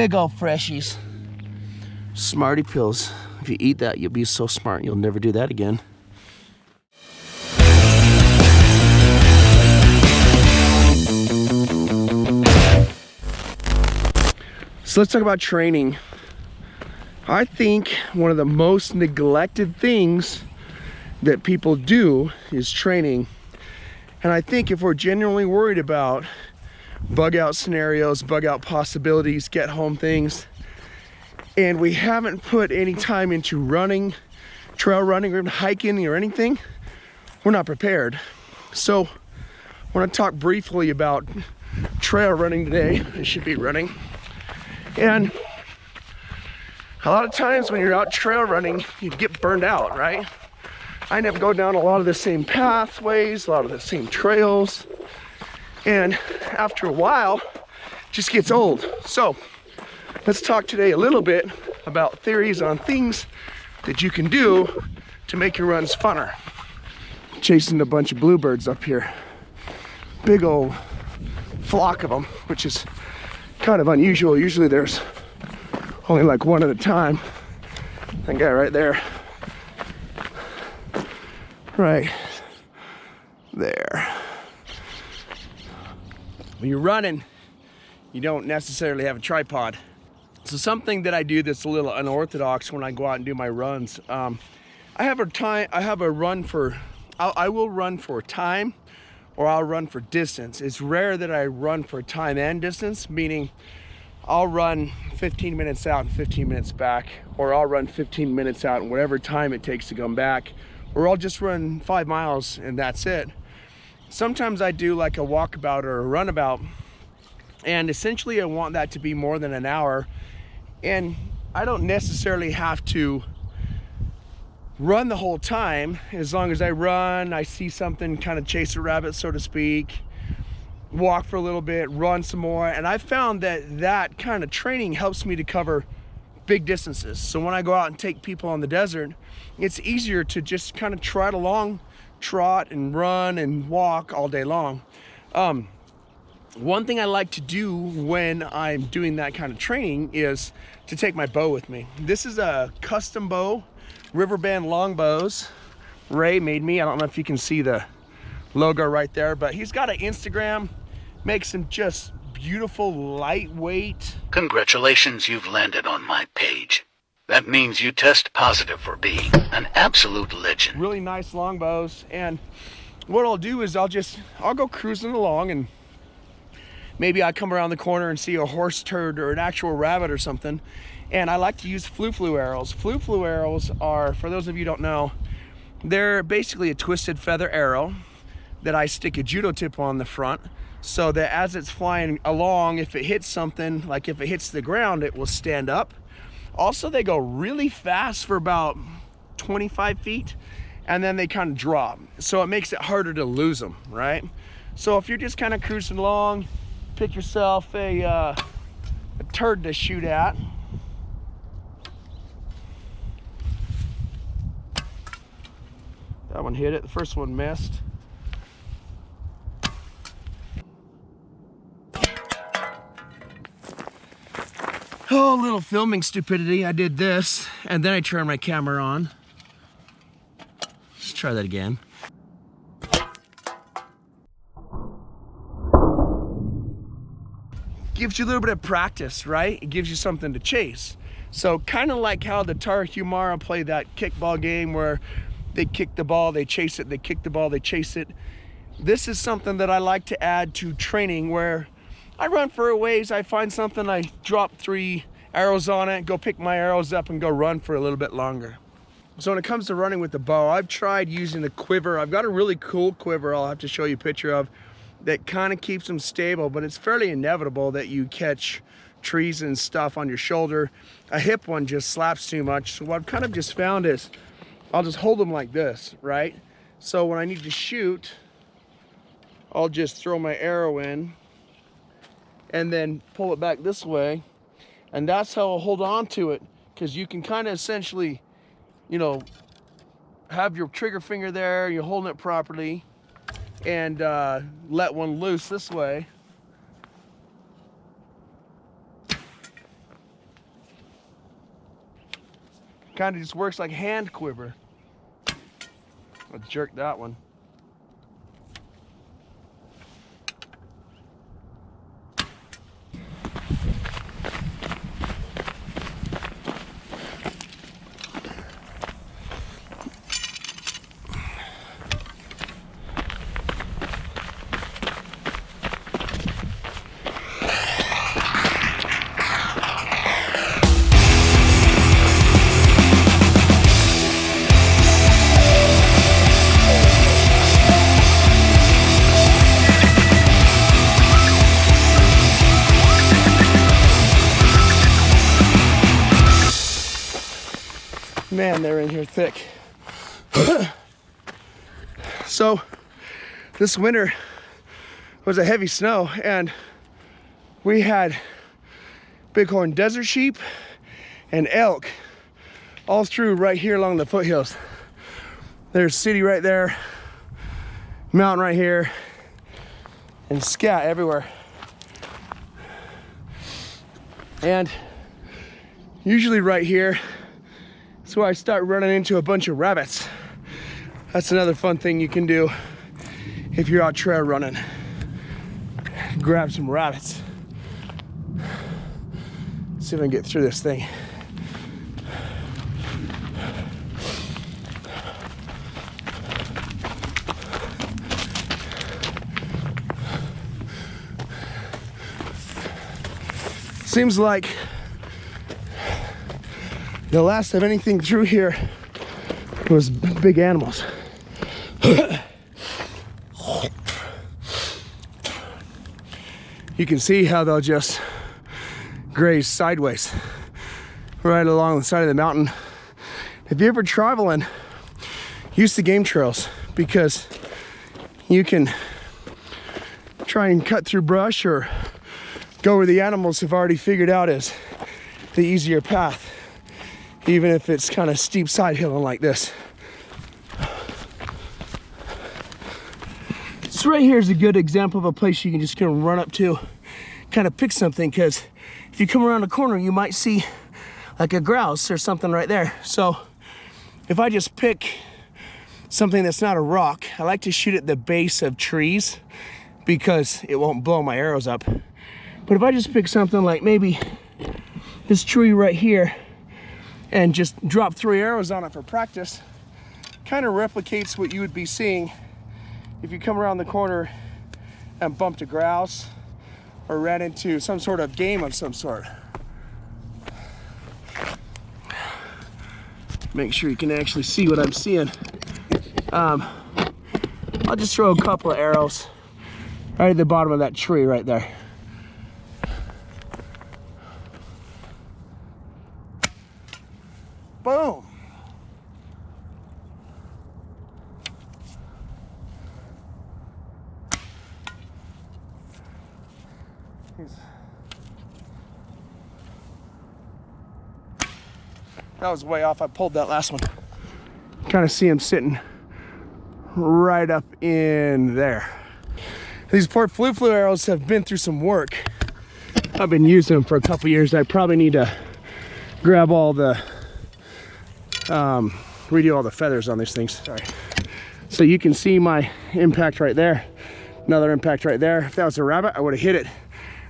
Big old freshies. Smarty pills. If you eat that, you'll be so smart, you'll never do that again. So let's talk about training. I think one of the most neglected things that people do is training. And I think if we're genuinely worried about bug out scenarios, bug out possibilities, get home things, and we haven't put any time into running, trail running, or even hiking or anything, we're not prepared. So I want to talk briefly about trail running today. I should be running. And a lot of times when you're out trail running, you get burned out, right? I end up going down a lot of the same pathways, a lot of the same trails, and after a while, it just gets old. So let's talk today a little bit about theories on things that you can do to make your runs funner. Chasing a bunch of bluebirds up here. Big old flock of them, which is kind of unusual. Usually there's only like one at a time. That guy right there. Right there. When you're running, you don't necessarily have a tripod. So something that I do that's a little unorthodox when I go out and do my runs, I will run for time, or I'll run for distance. It's rare that I run for time and distance, meaning I'll run 15 minutes out and 15 minutes back, or I'll run 15 minutes out and whatever time it takes to come back, or I'll just run 5 miles and that's it. Sometimes I do like a walkabout or a runabout, and essentially I want that to be more than an hour, and I don't necessarily have to run the whole time. As long as I run, I see something, kind of chase a rabbit, so to speak, walk for a little bit, run some more, and I found that that kind of training helps me to cover big distances. So when I go out and take people on the desert, it's easier to just kind of trot along, trot and run and walk all day long. One thing I like to do when I'm doing that kind of training is to take my bow with me. This is a custom bow, Riverband longbows. Ray made me. I don't know if you can see the logo right there, but he's got an Instagram, makes them just beautiful, lightweight. Congratulations, you've landed on my page. That means you test positive for being an absolute legend. Really nice longbows. And what I'll do is I'll go cruising along, and maybe I come around the corner and see a horse turd or an actual rabbit or something. And I like to use flu arrows. Flu arrows are, for those of you who don't know, they're basically a twisted feather arrow that I stick a judo tip on the front, so that as it's flying along, if it hits something, like if it hits the ground, it will stand up. Also, they go really fast for about 25 feet, and then they kind of drop. So it makes it harder to lose them, right? So if you're just kind of cruising along, pick yourself a turd to shoot at. That one hit it, the first one missed. Oh, a little filming stupidity. I did this, and then I turned my camera on. Let's try that again. Gives you a little bit of practice, right? It gives you something to chase. So kind of like how the Tarahumara play that kickball game where they kick the ball, they chase it, they kick the ball, they chase it. This is something that I like to add to training, where I run for a ways, I find something, I drop 3 arrows on it, go pick my arrows up and go run for a little bit longer. So when it comes to running with the bow, I've tried using the quiver. I've got a really cool quiver I'll have to show you a picture of that kind of keeps them stable, but it's fairly inevitable that you catch trees and stuff on your shoulder. A hip one just slaps too much. So what I've kind of just found is I'll just hold them like this, right? So when I need to shoot, I'll just throw my arrow in and then pull it back this way, and that's how I'll hold on to it, because you can kind of essentially, you know, have your trigger finger there, you're holding it properly, and let one loose this way. Kind of just works like a hand quiver. I'll jerk that one. Man, they're in here thick. So this winter was a heavy snow, and we had bighorn desert sheep and elk all through right here along the foothills. There's city right there, mountain right here, and scat everywhere. And usually right here, so I start running into a bunch of rabbits. That's another fun thing you can do if you're out trail running. Grab some rabbits. See if I can get through this thing. Seems like the last of anything through here was big animals. You can see how they'll just graze sideways right along the side of the mountain. If you're ever traveling, use the game trails, because you can try and cut through brush or go where the animals have already figured out is the easier path, even if it's kind of steep side hilling like this. So right here is a good example of a place you can just kind of run up to, kind of pick something, because if you come around a corner, you might see like a grouse or something right there. So if I just pick something that's not a rock, I like to shoot at the base of trees because it won't blow my arrows up. But if I just pick something like maybe this tree right here and just drop 3 arrows on it for practice, kind of replicates what you would be seeing if you come around the corner and bumped a grouse or ran into some sort of game of some sort. Make sure you can actually see what I'm seeing. I'll just throw a couple of arrows right at the bottom of that tree right there. Boom. That was way off. I pulled that last one. Kind of see him sitting right up in there. These port flu arrows have been through some work. I've been using them for a couple years. I probably need to grab all the redo all the feathers on these things. Sorry. So you can see my impact right there. Another impact right there. If that was a rabbit, I would have hit it.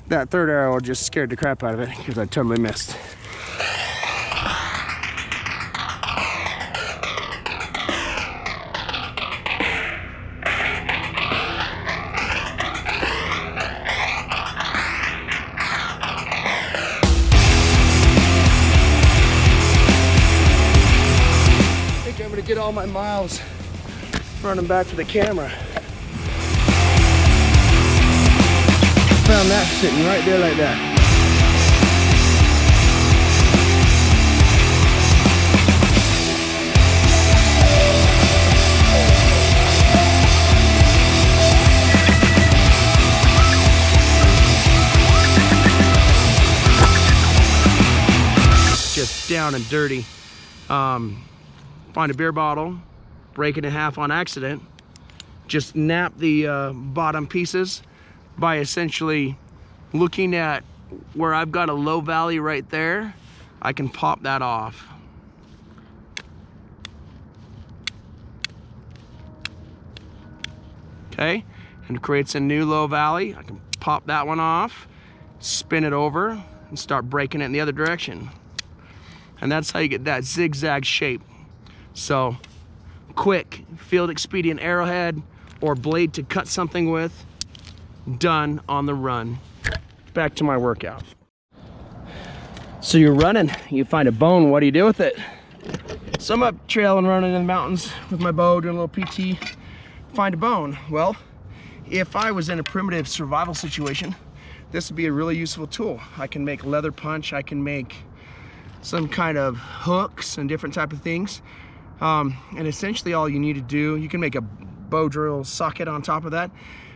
That third arrow just scared the crap out of it because I totally missed. Get all my miles running back to the camera. Found that sitting right there like that. Just down and dirty. Find a beer bottle, break it in half on accident, just nap the bottom pieces by essentially looking at where I've got a low valley right there. I can pop that off. okay? And it creates a new low valley. I can pop that one off, spin it over, and start breaking it in the other direction. And that's how you get that zigzag shape. So, quick, field expedient arrowhead or blade to cut something with, done on the run. Back to my workout. So you're running, you find a bone, what do you do with it? So I'm up trail and running in the mountains with my bow, doing a little PT, find a bone. Well, if I was in a primitive survival situation, this would be a really useful tool. I can make leather punch, I can make some kind of hooks and different type of things. And essentially all you need to do, you can make a bow drill socket on top of that,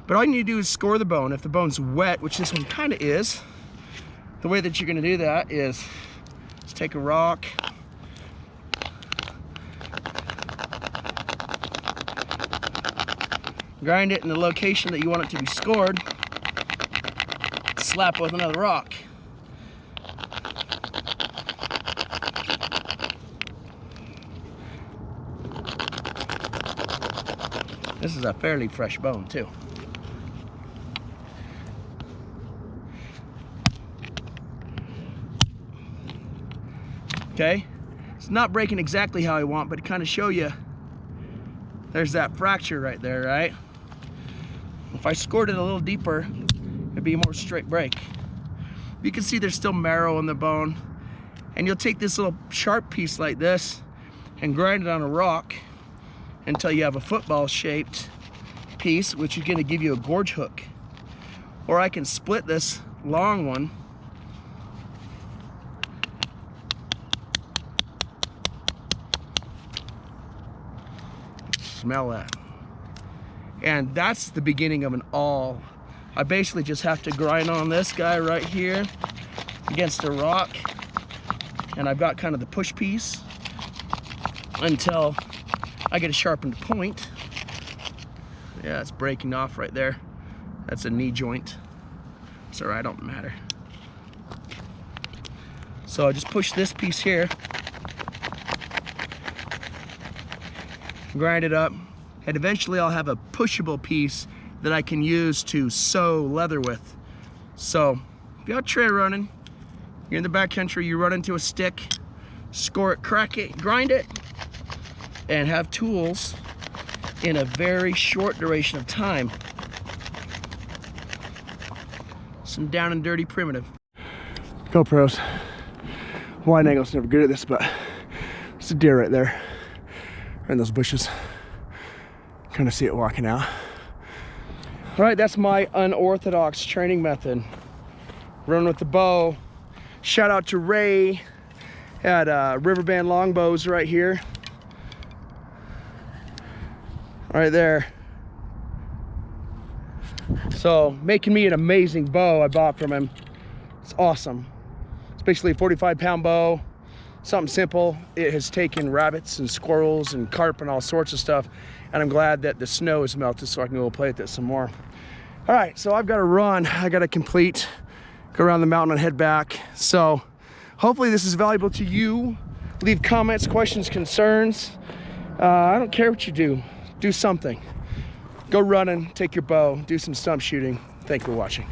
but all you need to do is score the bone. If the bone's wet, which this one kind of is, the way that you're gonna do that is just take a rock, grind it in the location that you want it to be scored, slap with another rock. This is a fairly fresh bone too. Okay, it's not breaking exactly how I want, but to kind of show you, there's that fracture right there, right? If I scored it a little deeper, it'd be a more straight break. You can see there's still marrow in the bone, and you'll take this little sharp piece like this and grind it on a rock until you have a football shaped piece, which is going to give you a gorge hook. Or I can split this long one smell that. And that's the beginning of an awl. I basically just have to grind on this guy right here against a rock, and I've got kind of the push piece until I get a sharpened point. Yeah, it's breaking off right there. That's a knee joint. It's all right, don't matter. So I just push this piece here, grind it up, and eventually I'll have a pushable piece that I can use to sew leather with. So if you're out trail running, you're in the backcountry, you run into a stick, score it, crack it, grind it, and have tools in a very short duration of time. Some down and dirty primitive. GoPros. Wide angle's never good at this, but there's a deer right there, in those bushes. Kind of see it walking out. All right, that's my unorthodox training method. Run with the bow. Shout out to Ray at Riverband Longbows right here. Right there. So making me an amazing bow I bought from him. It's awesome. It's basically a 45-pound bow. Something simple. It has taken rabbits and squirrels and carp and all sorts of stuff, and I'm glad that the snow has melted so I can go play with it some more. All right, so I've got to run. I got to complete, go around the mountain and head back. So hopefully this is valuable to you. Leave comments, questions, concerns. I don't care what you do. Do something. Go running, take your bow, do some stump shooting. Thank you for watching.